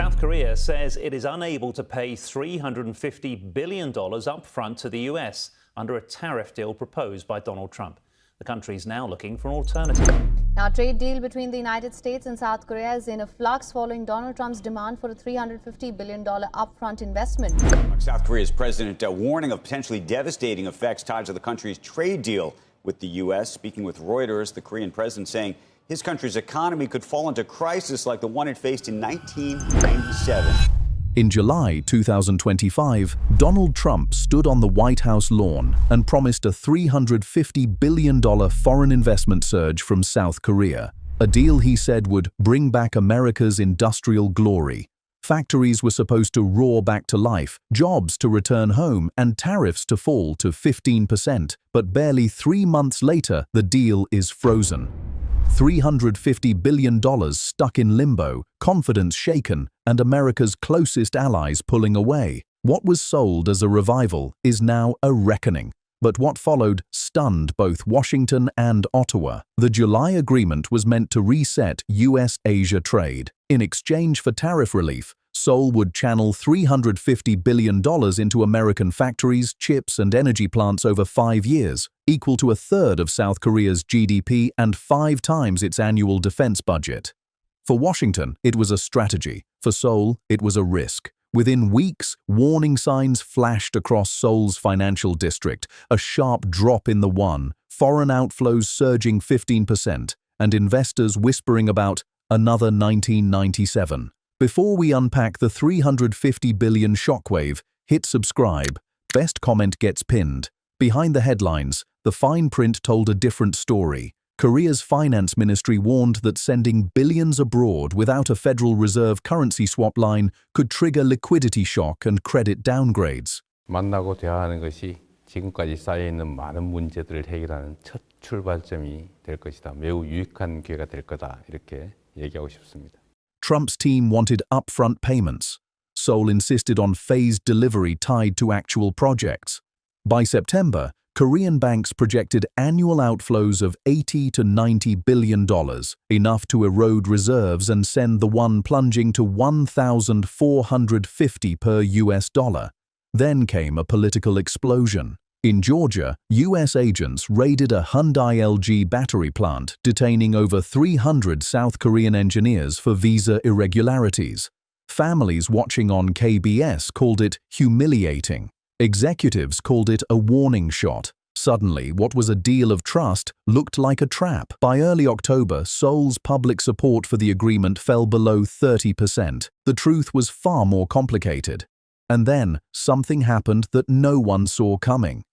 South Korea says it is unable to pay $350 billion upfront to the US under a tariff deal proposed by Donald Trump. The country is now looking for an alternative. Now, a trade deal between the United States and South Korea is in a flux following Donald Trump's demand for a $350 billion upfront investment. South Korea's president warning of potentially devastating effects tied to the country's trade deal with the U.S. Speaking with Reuters, the Korean president saying his country's economy could fall into crisis like the one it faced in 1997. In July 2025, Donald Trump stood on the White House lawn and promised a $350 billion foreign investment surge from South Korea, a deal he said would bring back America's industrial glory. Factories were supposed to roar back to life, jobs to return home, and tariffs to fall to 15%. But barely 3 months later, the deal is frozen. $350 billion stuck in limbo, confidence shaken, and America's closest allies pulling away. What was sold as a revival is now a reckoning. But what followed stunned both Washington and Ottawa. The July agreement was meant to reset US-Asia trade. In exchange for tariff relief, Seoul would channel $350 billion into American factories, chips, and energy plants over 5 years, equal to a third of South Korea's GDP and 5 times its annual defense budget. For Washington, it was a strategy. For Seoul, it was a risk. Within weeks, warning signs flashed across Seoul's financial district, a sharp drop in the won, foreign outflows surging 15%, and investors whispering about another 1997. Before we unpack the $350 billion shockwave, hit subscribe. Best comment gets pinned. Behind the headlines, the fine print told a different story. Korea's finance ministry warned that sending billions abroad without a Federal Reserve currency swap line could trigger liquidity shock and credit downgrades. 만나고 대화하는 것이 지금까지 쌓여있는 많은 문제들을 해결하는 첫 출발점이 될 것이다. 매우 유익한 기회가 될 거다. 이렇게 얘기하고 싶습니다. Trump's team wanted upfront payments. Seoul insisted on phased delivery tied to actual projects. By September, Korean banks projected annual outflows of $80 to $90 billion, enough to erode reserves and send the won plunging to 1,450 per US dollar. Then came a political explosion. In Georgia, US agents raided a Hyundai LG battery plant, detaining over 300 South Korean engineers for visa irregularities. Families watching on KBS called it humiliating. Executives called it a warning shot. Suddenly, what was a deal of trust looked like a trap. By early October, Seoul's public support for the agreement fell below 30%. The truth was far more complicated. And then, something happened that no one saw coming.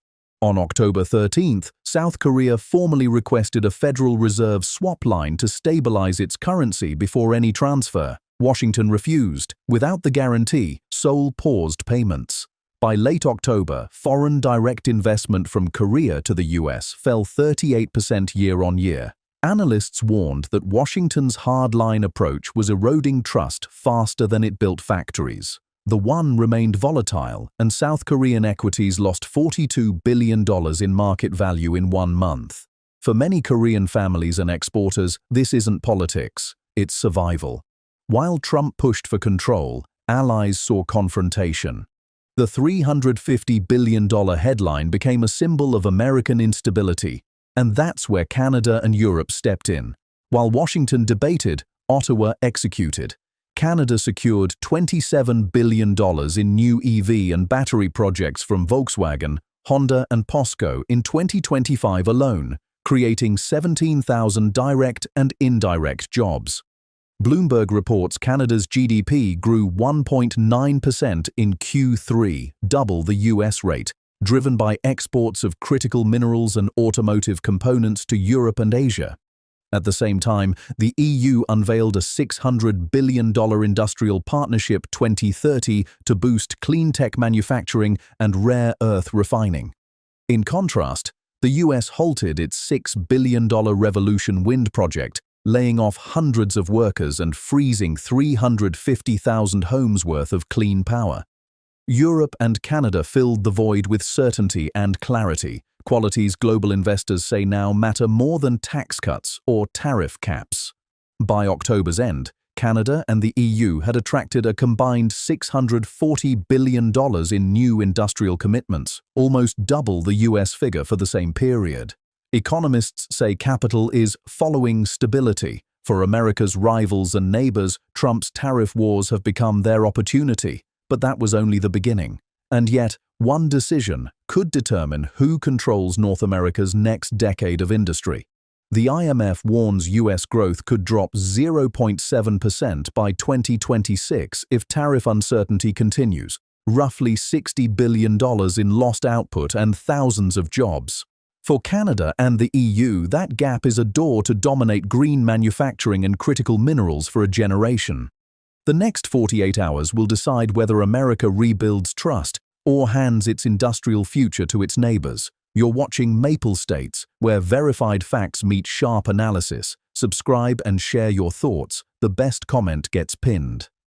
On October 13th, South Korea formally requested a Federal Reserve swap line to stabilize its currency before any transfer. Washington refused. Without the guarantee, Seoul paused payments. By late October, foreign direct investment from Korea to the US fell 38% year-on-year. Analysts warned that Washington's hardline approach was eroding trust faster than it built factories. The won remained volatile, and South Korean equities lost $42 billion in market value in 1 month. For many Korean families and exporters, this isn't politics, it's survival. While Trump pushed for control, allies saw confrontation. The $350 billion headline became a symbol of American instability, and that's where Canada and Europe stepped in. While Washington debated, Ottawa executed. Canada secured $27 billion in new EV and battery projects from Volkswagen, Honda, and POSCO in 2025 alone, creating 17,000 direct and indirect jobs. Bloomberg reports Canada's GDP grew 1.9% in Q3, double the US rate, driven by exports of critical minerals and automotive components to Europe and Asia. At the same time, the EU unveiled a $600 billion industrial partnership 2030 to boost clean tech manufacturing and rare earth refining. In contrast, the US halted its $6 billion Revolution Wind project, laying off hundreds of workers and freezing 350,000 homes worth of clean power. Europe and Canada filled the void with certainty and clarity, qualities global investors say now matter more than tax cuts or tariff caps. By October's end, Canada and the EU had attracted a combined $640 billion in new industrial commitments, almost double the US figure for the same period. Economists say capital is following stability. For America's rivals and neighbors, Trump's tariff wars have become their opportunity, but that was only the beginning. And yet, one decision could determine who controls North America's next decade of industry. The IMF warns US growth could drop 0.7% by 2026 if tariff uncertainty continues, roughly $60 billion in lost output and thousands of jobs. For Canada and the EU, that gap is a door to dominate green manufacturing and critical minerals for a generation. The next 48 hours will decide whether America rebuilds trust or hands its industrial future to its neighbors. You're watching Maple States, where verified facts meet sharp analysis. Subscribe and share your thoughts. The best comment gets pinned.